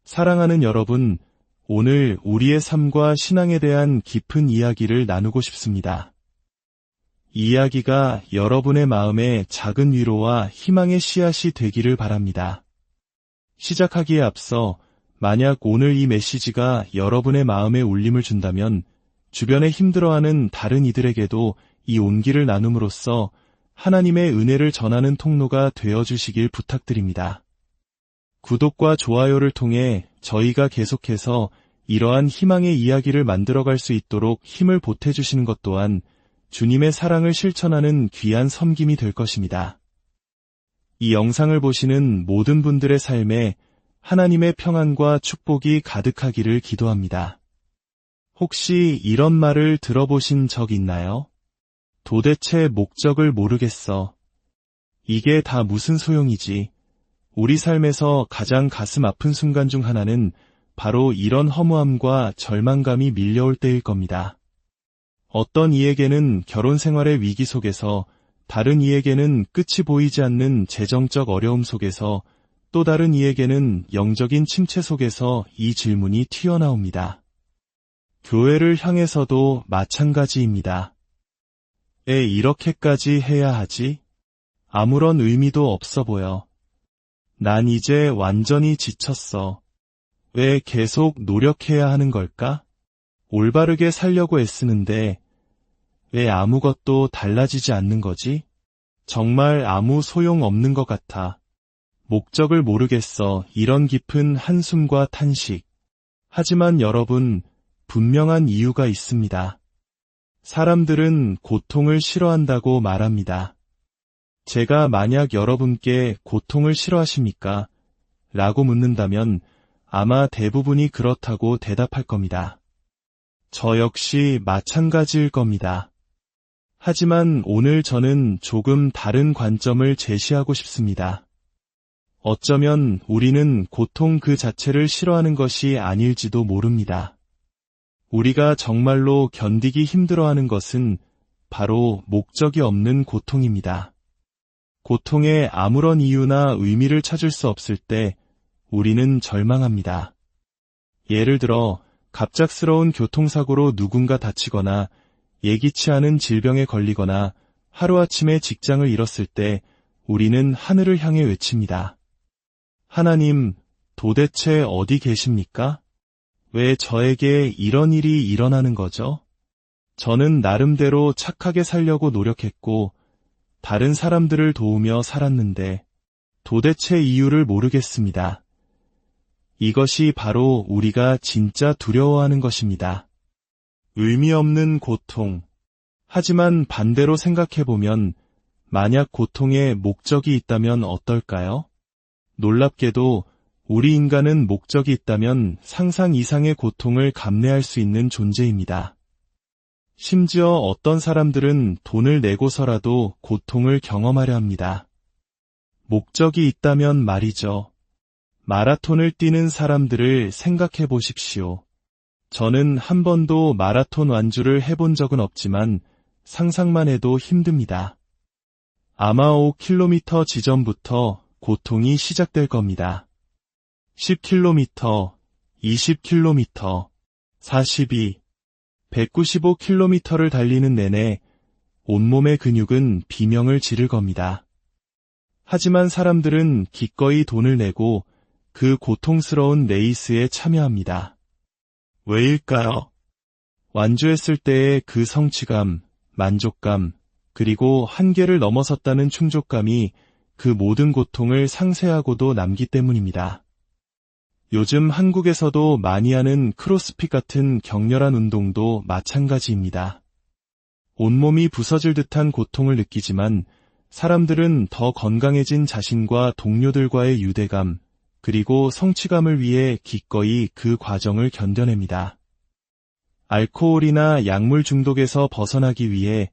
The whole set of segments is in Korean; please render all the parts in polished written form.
사랑하는 여러분, 오늘 우리의 삶과 신앙에 대한 깊은 이야기를 나누고 싶습니다. 이 이야기가 여러분의 마음에 작은 위로와 희망의 씨앗이 되기를 바랍니다. 시작하기에 앞서 만약 오늘 이 메시지가 여러분의 마음에 울림을 준다면 주변에 힘들어하는 다른 이들에게도 이 온기를 나눔으로써 하나님의 은혜를 전하는 통로가 되어주시길 부탁드립니다. 구독과 좋아요를 통해 저희가 계속해서 이러한 희망의 이야기를 만들어갈 수 있도록 힘을 보태주시는 것 또한 주님의 사랑을 실천하는 귀한 섬김이 될 것입니다. 이 영상을 보시는 모든 분들의 삶에 하나님의 평안과 축복이 가득하기를 기도합니다. 혹시 이런 말을 들어보신 적 있나요? 도대체 목적을 모르겠어. 이게 다 무슨 소용이지? 우리 삶에서 가장 가슴 아픈 순간 중 하나는 바로 이런 허무함과 절망감이 밀려올 때일 겁니다. 어떤 이에게는 결혼 생활의 위기 속에서, 다른 이에게는 끝이 보이지 않는 재정적 어려움 속에서, 또 다른 이에게는 영적인 침체 속에서 이 질문이 튀어나옵니다. 교회를 향해서도 마찬가지입니다. 왜 이렇게까지 해야 하지? 아무런 의미도 없어 보여. 난 이제 완전히 지쳤어. 왜 계속 노력해야 하는 걸까? 올바르게 살려고 애쓰는데 왜 아무것도 달라지지 않는 거지? 정말 아무 소용 없는 것 같아. 목적을 모르겠어. 이런 깊은 한숨과 탄식. 하지만 여러분, 분명한 이유가 있습니다. 사람들은 고통을 싫어한다고 말합니다. 제가 만약 여러분께 고통을 싫어하십니까? 라고 묻는다면 아마 대부분이 그렇다고 대답할 겁니다. 저 역시 마찬가지일 겁니다. 하지만 오늘 저는 조금 다른 관점을 제시하고 싶습니다. 어쩌면 우리는 고통 그 자체를 싫어하는 것이 아닐지도 모릅니다. 우리가 정말로 견디기 힘들어하는 것은 바로 목적이 없는 고통입니다. 고통에 아무런 이유나 의미를 찾을 수 없을 때 우리는 절망합니다. 예를 들어 갑작스러운 교통사고로 누군가 다치거나 예기치 않은 질병에 걸리거나 하루아침에 직장을 잃었을 때 우리는 하늘을 향해 외칩니다. 하나님, 도대체 어디 계십니까? 왜 저에게 이런 일이 일어나는 거죠? 저는 나름대로 착하게 살려고 노력했고 다른 사람들을 도우며 살았는데 도대체 이유를 모르겠습니다. 이것이 바로 우리가 진짜 두려워하는 것입니다. 의미 없는 고통. 하지만 반대로 생각해보면 만약 고통에 목적이 있다면 어떨까요? 놀랍게도 우리 인간은 목적이 있다면 상상 이상의 고통을 감내할 수 있는 존재입니다. 심지어 어떤 사람들은 돈을 내고서라도 고통을 경험하려 합니다. 목적이 있다면 말이죠. 마라톤을 뛰는 사람들을 생각해 보십시오. 저는 한 번도 마라톤 완주를 해본 적은 없지만 상상만 해도 힘듭니다. 아마 5km 지점부터 고통이 시작될 겁니다. 10km, 20km, 42, 195km를 달리는 내내 온몸의 근육은 비명을 지를 겁니다. 하지만 사람들은 기꺼이 돈을 내고 그 고통스러운 레이스에 참여합니다. 왜일까요? 완주했을 때의 그 성취감, 만족감, 그리고 한계를 넘어섰다는 충족감이 그 모든 고통을 상쇄하고도 남기 때문입니다. 요즘 한국에서도 많이 하는 크로스핏 같은 격렬한 운동도 마찬가지입니다. 온몸이 부서질 듯한 고통을 느끼지만 사람들은 더 건강해진 자신과 동료들과의 유대감, 그리고 성취감을 위해 기꺼이 그 과정을 견뎌냅니다. 알코올이나 약물 중독에서 벗어나기 위해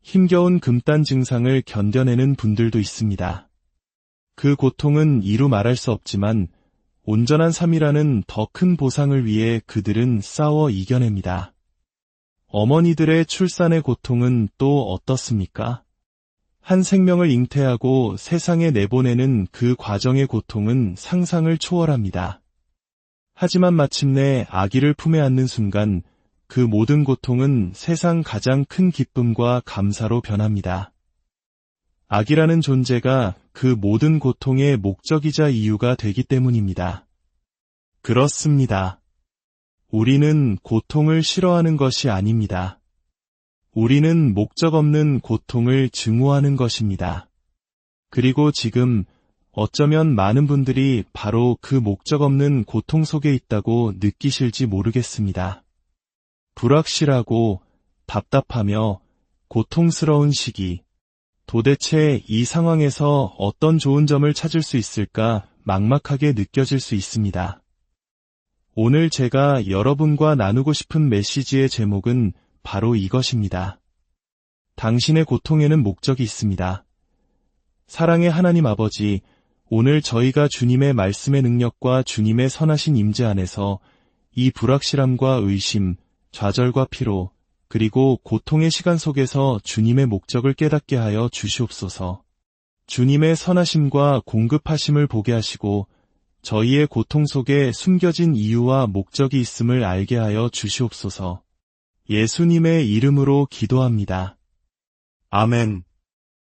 힘겨운 금단 증상을 견뎌내는 분들도 있습니다. 그 고통은 이루 말할 수 없지만 온전한 삶이라는 더 큰 보상을 위해 그들은 싸워 이겨냅니다. 어머니들의 출산의 고통은 또 어떻습니까? 한 생명을 잉태하고 세상에 내보내는 그 과정의 고통은 상상을 초월합니다. 하지만 마침내 아기를 품에 안는 순간 그 모든 고통은 세상 가장 큰 기쁨과 감사로 변합니다. 아기라는 존재가 그 모든 고통의 목적이자 이유가 되기 때문입니다. 그렇습니다. 우리는 고통을 싫어하는 것이 아닙니다. 우리는 목적 없는 고통을 증오하는 것입니다. 그리고 지금 어쩌면 많은 분들이 바로 그 목적 없는 고통 속에 있다고 느끼실지 모르겠습니다. 불확실하고 답답하며 고통스러운 시기. 도대체 이 상황에서 어떤 좋은 점을 찾을 수 있을까 막막하게 느껴질 수 있습니다. 오늘 제가 여러분과 나누고 싶은 메시지의 제목은 바로 이것입니다. 당신의 고통에는 목적이 있습니다. 사랑의 하나님 아버지, 오늘 저희가 주님의 말씀의 능력과 주님의 선하신 임재 안에서 이 불확실함과 의심, 좌절과 피로, 그리고 고통의 시간 속에서 주님의 목적을 깨닫게 하여 주시옵소서. 주님의 선하심과 공급하심을 보게 하시고 저희의 고통 속에 숨겨진 이유와 목적이 있음을 알게 하여 주시옵소서. 예수님의 이름으로 기도합니다. 아멘.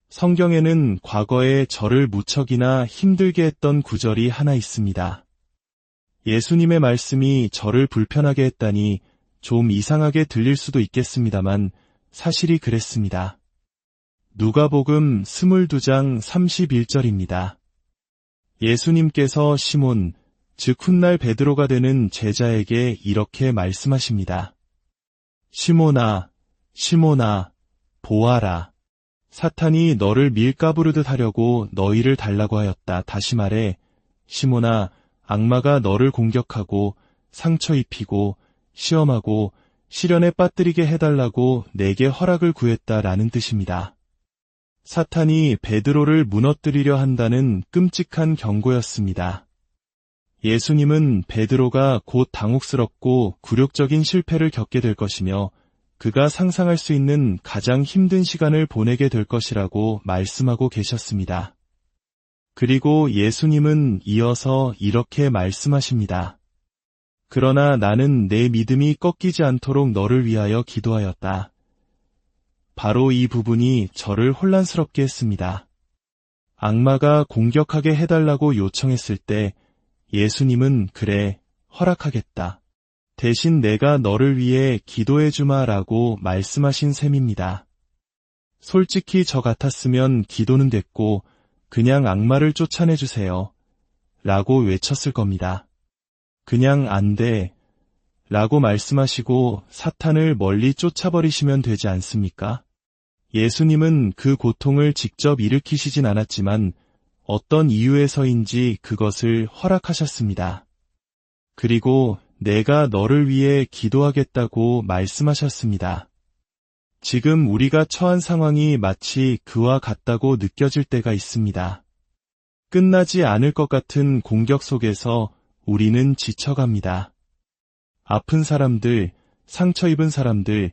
성경에는 과거에 저를 무척이나 힘들게 했던 구절이 하나 있습니다. 예수님의 말씀이 저를 불편하게 했다니 좀 이상하게 들릴 수도 있겠습니다만 사실이 그랬습니다. 누가복음 22장 31절입니다. 예수님께서 시몬, 즉 훗날 베드로가 되는 제자에게 이렇게 말씀하십니다. 시몬아, 시몬아, 보아라. 사탄이 너를 밀가부르듯 하려고 너희를 달라고 하였다. 다시 말해, 시몬아, 악마가 너를 공격하고 상처 입히고 시험하고 시련에 빠뜨리게 해달라고 내게 허락을 구했다라는 뜻입니다. 사탄이 베드로를 무너뜨리려 한다는 끔찍한 경고였습니다. 예수님은 베드로가 곧 당혹스럽고 굴욕적인 실패를 겪게 될 것이며 그가 상상할 수 있는 가장 힘든 시간을 보내게 될 것이라고 말씀하고 계셨습니다. 그리고 예수님은 이어서 이렇게 말씀하십니다. 그러나 나는 내 믿음이 꺾이지 않도록 너를 위하여 기도하였다. 바로 이 부분이 저를 혼란스럽게 했습니다. 악마가 공격하게 해달라고 요청했을 때 예수님은 그래, 허락하겠다. 대신 내가 너를 위해 기도해주마라고 말씀하신 셈입니다. 솔직히 저 같았으면 기도는 됐고 그냥 악마를 쫓아내주세요. 라고 외쳤을 겁니다. 그냥 안 돼. 라고 말씀하시고 사탄을 멀리 쫓아버리시면 되지 않습니까? 예수님은 그 고통을 직접 일으키시진 않았지만 어떤 이유에서인지 그것을 허락하셨습니다. 그리고 내가 너를 위해 기도하겠다고 말씀하셨습니다. 지금 우리가 처한 상황이 마치 그와 같다고 느껴질 때가 있습니다. 끝나지 않을 것 같은 공격 속에서 우리는 지쳐갑니다. 아픈 사람들, 상처 입은 사람들,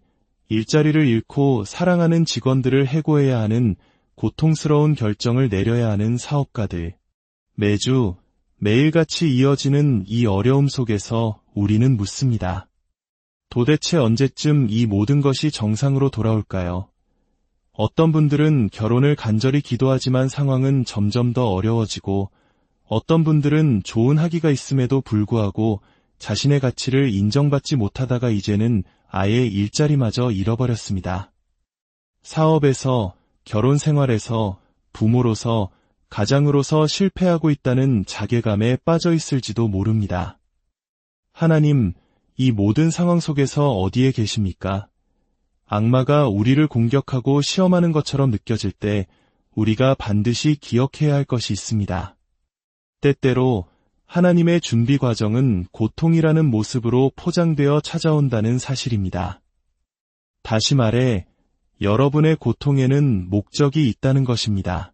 일자리를 잃고 사랑하는 직원들을 해고해야 하는 고통스러운 결정을 내려야 하는 사업가들. 매주, 매일같이 이어지는 이 어려움 속에서 우리는 묻습니다. 도대체 언제쯤 이 모든 것이 정상으로 돌아올까요? 어떤 분들은 결혼을 간절히 기도하지만 상황은 점점 더 어려워지고 어떤 분들은 좋은 학위가 있음에도 불구하고 자신의 가치를 인정받지 못하다가 이제는 아예 일자리마저 잃어버렸습니다. 사업에서, 결혼 생활에서, 부모로서, 가장으로서 실패하고 있다는 자괴감에 빠져 있을지도 모릅니다. 하나님, 이 모든 상황 속에서 어디에 계십니까? 악마가 우리를 공격하고 시험하는 것처럼 느껴질 때 우리가 반드시 기억해야 할 것이 있습니다. 때때로 하나님의 준비 과정은 고통이라는 모습으로 포장되어 찾아온다는 사실입니다. 다시 말해, 여러분의 고통에는 목적이 있다는 것입니다.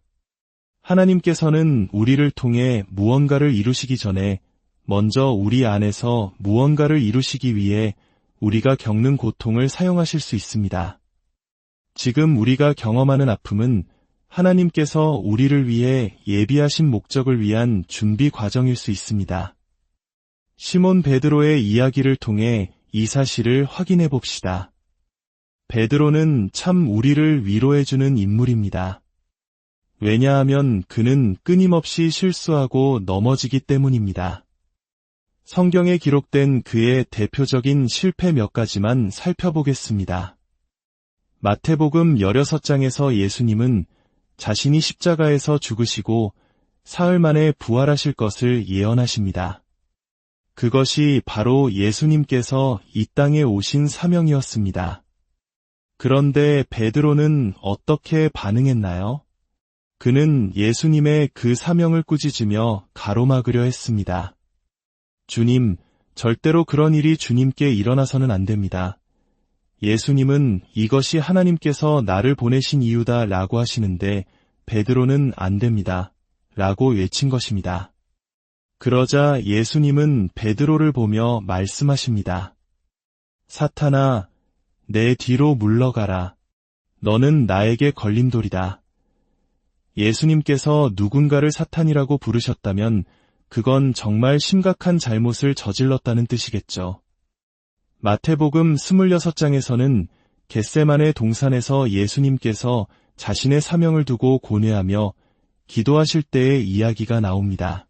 하나님께서는 우리를 통해 무언가를 이루시기 전에 먼저 우리 안에서 무언가를 이루시기 위해 우리가 겪는 고통을 사용하실 수 있습니다. 지금 우리가 경험하는 아픔은 하나님께서 우리를 위해 예비하신 목적을 위한 준비 과정일 수 있습니다. 시몬 베드로의 이야기를 통해 이 사실을 확인해 봅시다. 베드로는 참 우리를 위로해주는 인물입니다. 왜냐하면 그는 끊임없이 실수하고 넘어지기 때문입니다. 성경에 기록된 그의 대표적인 실패 몇 가지만 살펴보겠습니다. 마태복음 16장에서 예수님은 자신이 십자가에서 죽으시고 사흘 만에 부활하실 것을 예언하십니다. 그것이 바로 예수님께서 이 땅에 오신 사명이었습니다. 그런데 베드로는 어떻게 반응했나요? 그는 예수님의 그 사명을 꾸짖으며 가로막으려 했습니다. 주님, 절대로 그런 일이 주님께 일어나서는 안 됩니다. 예수님은 이것이 하나님께서 나를 보내신 이유다 라고 하시는데 베드로는 안 됩니다. 라고 외친 것입니다. 그러자 예수님은 베드로를 보며 말씀하십니다. 사탄아, 내 뒤로 물러가라. 너는 나에게 걸림돌이다. 예수님께서 누군가를 사탄이라고 부르셨다면 그건 정말 심각한 잘못을 저질렀다는 뜻이겠죠. 마태복음 26장에서는 겟세마네 동산에서 예수님께서 자신의 사명을 두고 고뇌하며 기도하실 때의 이야기가 나옵니다.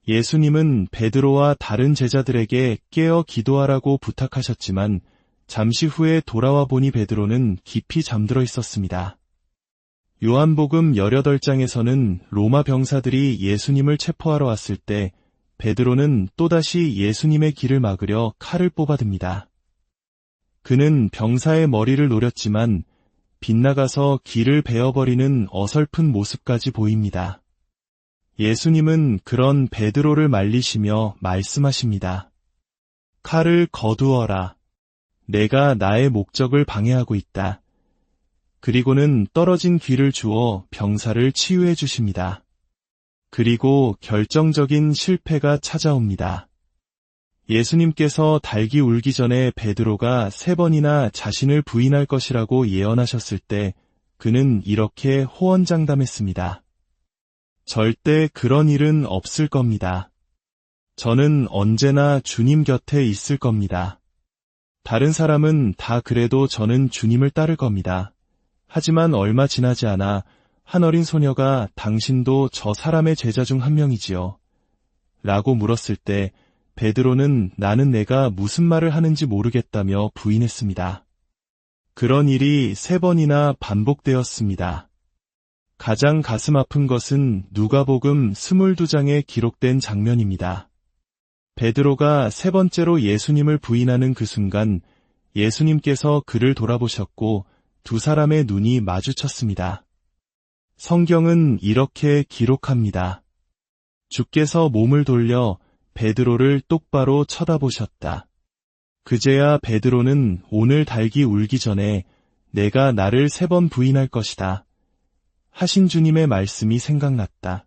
예수님은 베드로와 다른 제자들에게 깨어 기도하라고 부탁하셨지만 잠시 후에 돌아와 보니 베드로는 깊이 잠들어 있었습니다. 요한복음 18장에서는 로마 병사들이 예수님을 체포하러 왔을 때 베드로는 또다시 예수님의 길을 막으려 칼을 뽑아듭니다. 그는 병사의 머리를 노렸지만 빗나가서 길을 베어버리는 어설픈 모습까지 보입니다. 예수님은 그런 베드로를 말리시며 말씀하십니다. 칼을 거두어라. 내가 나의 목적을 방해하고 있다. 그리고는 떨어진 귀를 주어 병사를 치유해 주십니다. 그리고 결정적인 실패가 찾아옵니다. 예수님께서 닭이 울기 전에 베드로가 3번이나 자신을 부인할 것이라고 예언하셨을 때 그는 이렇게 호언장담했습니다. 절대 그런 일은 없을 겁니다. 저는 언제나 주님 곁에 있을 겁니다. 다른 사람은 다 그래도 저는 주님을 따를 겁니다. 하지만 얼마 지나지 않아 한 어린 소녀가 당신도 저 사람의 제자 중 한 명이지요. 라고 물었을 때 베드로는 나는 내가 무슨 말을 하는지 모르겠다며 부인했습니다. 그런 일이 3번이나 반복되었습니다. 가장 가슴 아픈 것은 누가복음 22장에 기록된 장면입니다. 베드로가 3번째로 예수님을 부인하는 그 순간 예수님께서 그를 돌아보셨고 두 사람의 눈이 마주쳤습니다. 성경은 이렇게 기록합니다. 주께서 몸을 돌려 베드로를 똑바로 쳐다보셨다. 그제야 베드로는 오늘 닭이 울기 전에 내가 나를 3번 부인할 것이다. 하신 주님의 말씀이 생각났다.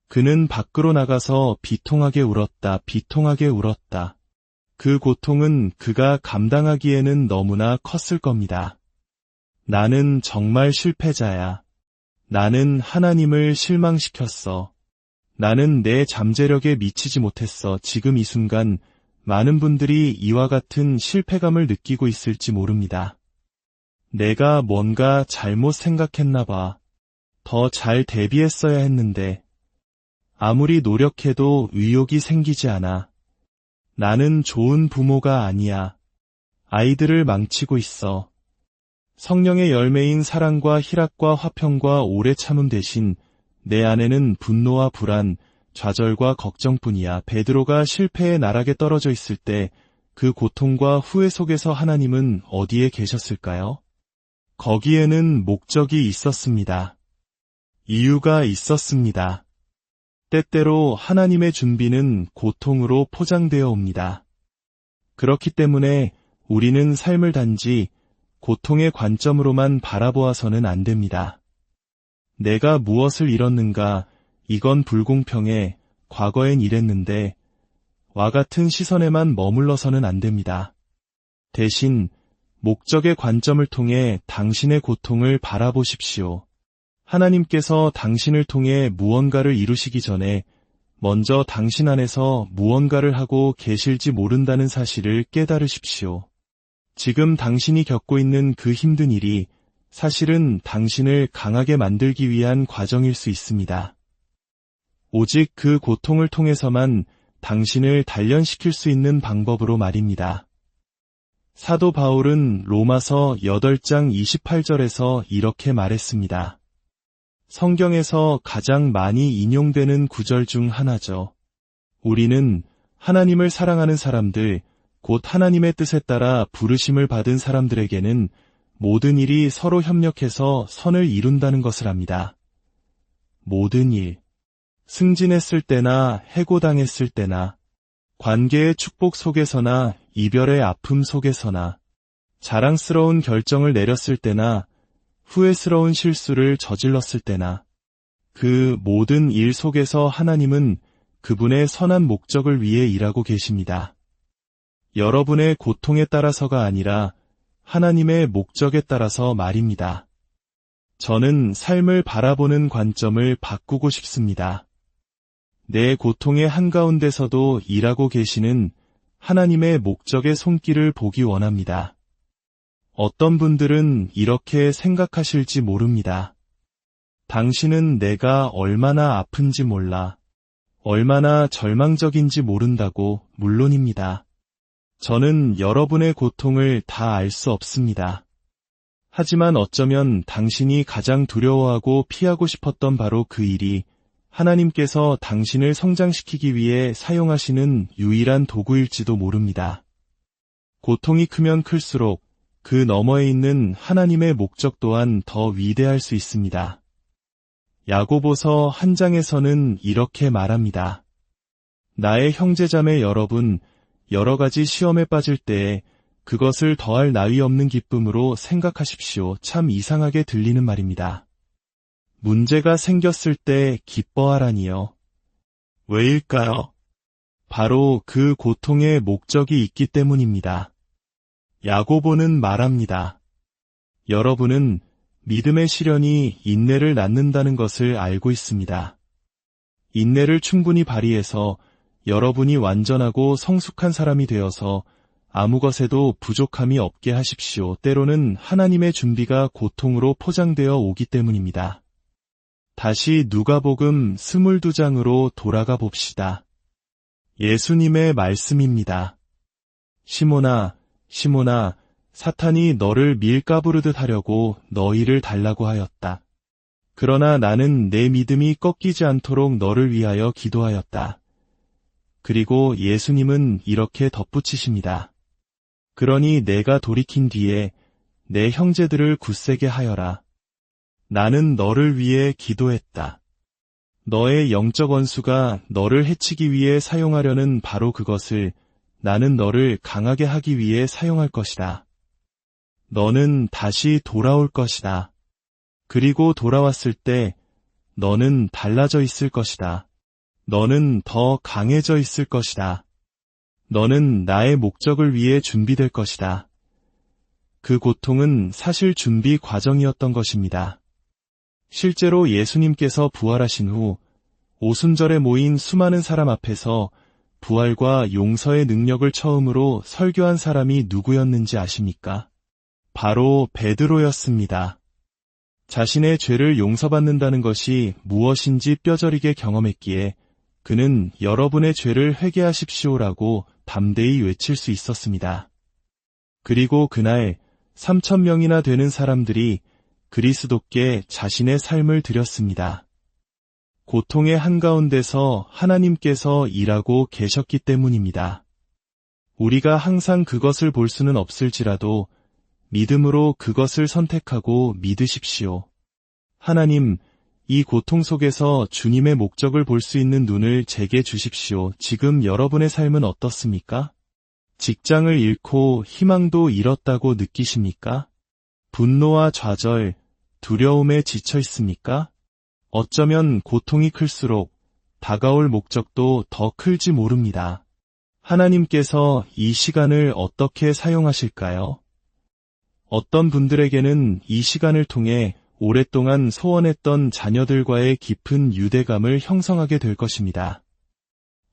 그는 밖으로 나가서 비통하게 울었다. 비통하게 울었다. 그 고통은 그가 감당하기에는 너무나 컸을 겁니다. 나는 정말 실패자야. 나는 하나님을 실망시켰어. 나는 내 잠재력에 미치지 못했어. 지금 이 순간 많은 분들이 이와 같은 실패감을 느끼고 있을지 모릅니다. 내가 뭔가 잘못 생각했나 봐. 더 잘 대비했어야 했는데. 아무리 노력해도 의욕이 생기지 않아. 나는 좋은 부모가 아니야. 아이들을 망치고 있어. 성령의 열매인 사랑과 희락과 화평과 오래 참음 대신 내 안에는 분노와 불안, 좌절과 걱정뿐이야. 베드로가 실패의 나락에 떨어져 있을 때 그 고통과 후회 속에서 하나님은 어디에 계셨을까요? 거기에는 목적이 있었습니다. 이유가 있었습니다. 때때로 하나님의 준비는 고통으로 포장되어 옵니다. 그렇기 때문에 우리는 삶을 단지 고통의 관점으로만 바라보아서는 안 됩니다. 내가 무엇을 잃었는가, 이건 불공평해, 과거엔 이랬는데, 와 같은 시선에만 머물러서는 안 됩니다. 대신 목적의 관점을 통해 당신의 고통을 바라보십시오. 하나님께서 당신을 통해 무언가를 이루시기 전에 먼저 당신 안에서 무언가를 하고 계실지 모른다는 사실을 깨달으십시오. 지금 당신이 겪고 있는 그 힘든 일이 사실은 당신을 강하게 만들기 위한 과정일 수 있습니다. 오직 그 고통을 통해서만 당신을 단련시킬 수 있는 방법으로 말입니다. 사도 바울은 로마서 8장 28절에서 이렇게 말했습니다. 성경에서 가장 많이 인용되는 구절 중 하나죠. 우리는 하나님을 사랑하는 사람들, 곧 하나님의 뜻에 따라 부르심을 받은 사람들에게는 모든 일이 서로 협력해서 선을 이룬다는 것을 압니다. 모든 일, 승진했을 때나 해고당했을 때나, 관계의 축복 속에서나 이별의 아픔 속에서나, 자랑스러운 결정을 내렸을 때나 후회스러운 실수를 저질렀을 때나, 그 모든 일 속에서 하나님은 그분의 선한 목적을 위해 일하고 계십니다. 여러분의 고통에 따라서가 아니라 하나님의 목적에 따라서 말입니다. 저는 삶을 바라보는 관점을 바꾸고 싶습니다. 내 고통의 한가운데서도 일하고 계시는 하나님의 목적의 손길을 보기 원합니다. 어떤 분들은 이렇게 생각하실지 모릅니다. 당신은 내가 얼마나 아픈지 몰라, 얼마나 절망적인지 모른다고. 물론입니다. 저는 여러분의 고통을 다 알 수 없습니다. 하지만 어쩌면 당신이 가장 두려워하고 피하고 싶었던 바로 그 일이 하나님께서 당신을 성장시키기 위해 사용하시는 유일한 도구일지도 모릅니다. 고통이 크면 클수록 그 너머에 있는 하나님의 목적 또한 더 위대할 수 있습니다. 야고보서 1장에서는 이렇게 말합니다. 나의 형제자매 여러분, 여러 가지 시험에 빠질 때에 그것을 더할 나위 없는 기쁨으로 생각하십시오. 참 이상하게 들리는 말입니다. 문제가 생겼을 때 기뻐하라니요. 왜일까요? 바로 그 고통의 목적이 있기 때문입니다. 야고보는 말합니다. 여러분은 믿음의 시련이 인내를 낳는다는 것을 알고 있습니다. 인내를 충분히 발휘해서 여러분이 완전하고 성숙한 사람이 되어서 아무 것에도 부족함이 없게 하십시오. 때로는 하나님의 준비가 고통으로 포장되어 오기 때문입니다. 다시 누가복음 22장으로 돌아가 봅시다. 예수님의 말씀입니다. 시몬아, 시몬아, 사탄이 너를 밀가부르듯 하려고 너희를 달라고 하였다. 그러나 나는 내 믿음이 꺾이지 않도록 너를 위하여 기도하였다. 그리고 예수님은 이렇게 덧붙이십니다. 그러니 내가 돌이킨 뒤에 내 형제들을 굳세게 하여라. 나는 너를 위해 기도했다. 너의 영적 원수가 너를 해치기 위해 사용하려는 바로 그것을 나는 너를 강하게 하기 위해 사용할 것이다. 너는 다시 돌아올 것이다. 그리고 돌아왔을 때 너는 달라져 있을 것이다. 너는 더 강해져 있을 것이다. 너는 나의 목적을 위해 준비될 것이다. 그 고통은 사실 준비 과정이었던 것입니다. 실제로 예수님께서 부활하신 후 오순절에 모인 수많은 사람 앞에서 부활과 용서의 능력을 처음으로 설교한 사람이 누구였는지 아십니까? 바로 베드로였습니다. 자신의 죄를 용서받는다는 것이 무엇인지 뼈저리게 경험했기에 그는 여러분의 죄를 회개하십시오라고 담대히 외칠 수 있었습니다. 그리고 그날 3,000명이나 되는 사람들이 그리스도께 자신의 삶을 드렸습니다. 고통의 한가운데서 하나님께서 일하고 계셨기 때문입니다. 우리가 항상 그것을 볼 수는 없을지라도 믿음으로 그것을 선택하고 믿으십시오. 하나님, 이 고통 속에서 주님의 목적을 볼 수 있는 눈을 제게 주십시오. 지금 여러분의 삶은 어떻습니까? 직장을 잃고 희망도 잃었다고 느끼십니까? 분노와 좌절, 두려움에 지쳐 있습니까? 어쩌면 고통이 클수록 다가올 목적도 더 클지 모릅니다. 하나님께서 이 시간을 어떻게 사용하실까요? 어떤 분들에게는 이 시간을 통해 오랫동안 소원했던 자녀들과의 깊은 유대감을 형성하게 될 것입니다.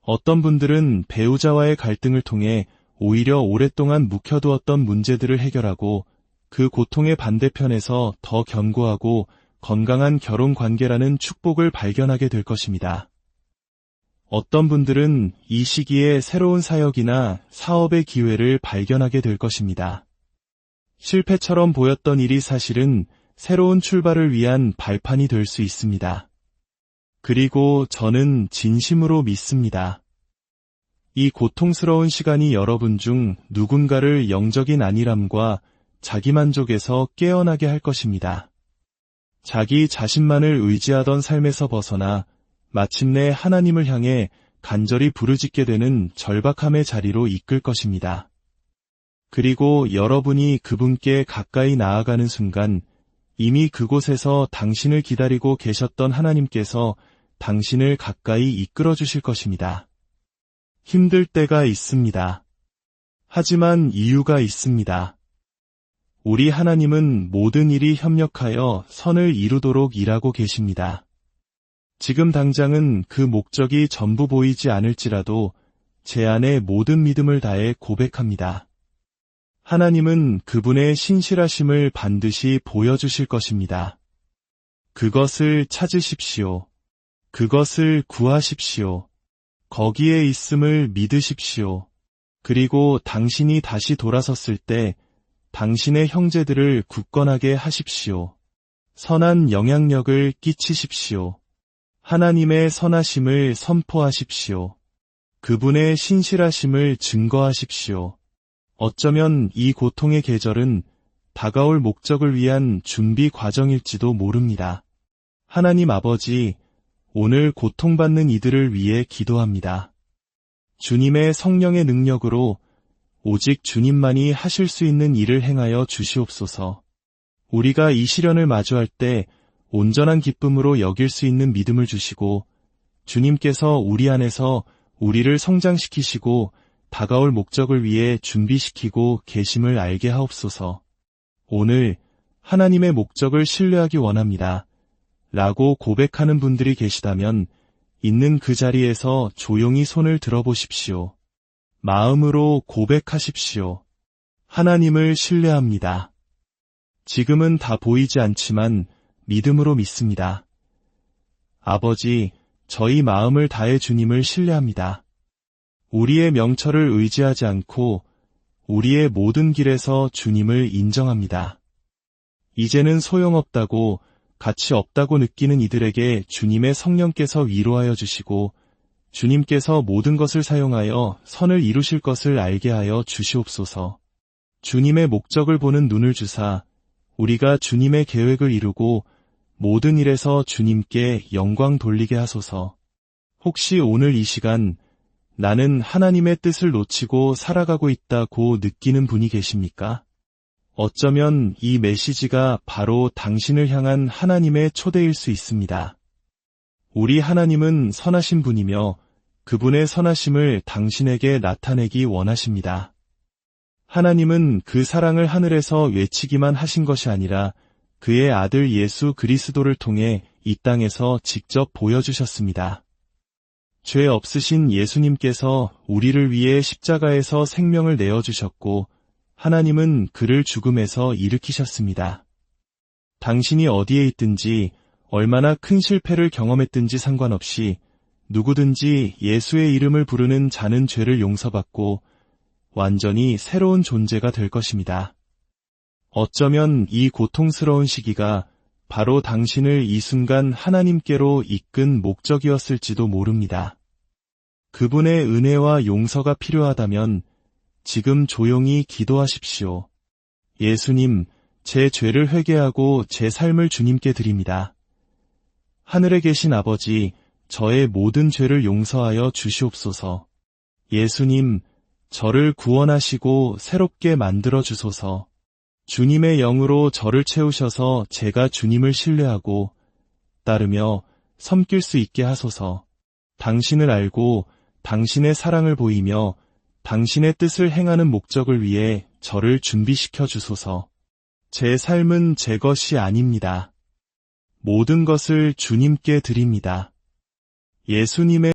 어떤 분들은 배우자와의 갈등을 통해 오히려 오랫동안 묵혀두었던 문제들을 해결하고 그 고통의 반대편에서 더 견고하고 건강한 결혼 관계라는 축복을 발견하게 될 것입니다. 어떤 분들은 이 시기에 새로운 사역이나 사업의 기회를 발견하게 될 것입니다. 실패처럼 보였던 일이 사실은 새로운 출발을 위한 발판이 될 수 있습니다. 그리고 저는 진심으로 믿습니다. 이 고통스러운 시간이 여러분 중 누군가를 영적인 안일함과 자기만족에서 깨어나게 할 것입니다. 자기 자신만을 의지하던 삶에서 벗어나 마침내 하나님을 향해 간절히 부르짖게 되는 절박함의 자리로 이끌 것입니다. 그리고 여러분이 그분께 가까이 나아가는 순간 이미 그곳에서 당신을 기다리고 계셨던 하나님께서 당신을 가까이 이끌어 주실 것입니다. 힘들 때가 있습니다. 하지만 이유가 있습니다. 우리 하나님은 모든 일이 협력하여 선을 이루도록 일하고 계십니다. 지금 당장은 그 목적이 전부 보이지 않을지라도 제 안에 모든 믿음을 다해 고백합니다. 하나님은 그분의 신실하심을 반드시 보여주실 것입니다. 그것을 찾으십시오. 그것을 구하십시오. 거기에 있음을 믿으십시오. 그리고 당신이 다시 돌아섰을 때 당신의 형제들을 굳건하게 하십시오. 선한 영향력을 끼치십시오. 하나님의 선하심을 선포하십시오. 그분의 신실하심을 증거하십시오. 어쩌면 이 고통의 계절은 다가올 목적을 위한 준비 과정일지도 모릅니다. 하나님 아버지, 오늘 고통받는 이들을 위해 기도합니다. 주님의 성령의 능력으로 오직 주님만이 하실 수 있는 일을 행하여 주시옵소서. 우리가 이 시련을 마주할 때 온전한 기쁨으로 여길 수 있는 믿음을 주시고 주님께서 우리 안에서 우리를 성장시키시고 다가올 목적을 위해 준비시키고 계심을 알게 하옵소서. 오늘 하나님의 목적을 신뢰하기 원합니다. 라고 고백하는 분들이 계시다면 있는 그 자리에서 조용히 손을 들어보십시오. 마음으로 고백하십시오. 하나님을 신뢰합니다. 지금은 다 보이지 않지만 믿음으로 믿습니다. 아버지, 저희 마음을 다해 주님을 신뢰합니다. 우리의 명철을 의지하지 않고 우리의 모든 길에서 주님을 인정합니다. 이제는 소용없다고, 가치 없다고 느끼는 이들에게 주님의 성령께서 위로하여 주시고 주님께서 모든 것을 사용하여 선을 이루실 것을 알게 하여 주시옵소서. 주님의 목적을 보는 눈을 주사 우리가 주님의 계획을 이루고 모든 일에서 주님께 영광 돌리게 하소서. 혹시 오늘 이 시간 나는 하나님의 뜻을 놓치고 살아가고 있다고 느끼는 분이 계십니까? 어쩌면 이 메시지가 바로 당신을 향한 하나님의 초대일 수 있습니다. 우리 하나님은 선하신 분이며 그분의 선하심을 당신에게 나타내기 원하십니다. 하나님은 그 사랑을 하늘에서 외치기만 하신 것이 아니라 그의 아들 예수 그리스도를 통해 이 땅에서 직접 보여주셨습니다. 죄 없으신 예수님께서 우리를 위해 십자가에서 생명을 내어주셨고 하나님은 그를 죽음에서 일으키셨습니다. 당신이 어디에 있든지 얼마나 큰 실패를 경험했든지 상관없이 누구든지 예수의 이름을 부르는 자는 죄를 용서받고 완전히 새로운 존재가 될 것입니다. 어쩌면 이 고통스러운 시기가 바로 당신을 이 순간 하나님께로 이끈 목적이었을지도 모릅니다. 그분의 은혜와 용서가 필요하다면 지금 조용히 기도하십시오. 예수님, 제 죄를 회개하고 제 삶을 주님께 드립니다. 하늘에 계신 아버지, 저의 모든 죄를 용서하여 주시옵소서. 예수님, 저를 구원하시고 새롭게 만들어 주소서. 주님의 영으로 저를 채우셔서 제가 주님을 신뢰하고 따르며 섬길 수 있게 하소서. 당신을 알고 당신의 사랑을 보이며 당신의 뜻을 행하는 목적을 위해 저를 준비시켜 주소서. 제 삶은 제 것이 아닙니다. 모든 것을 주님께 드립니다. 예수님의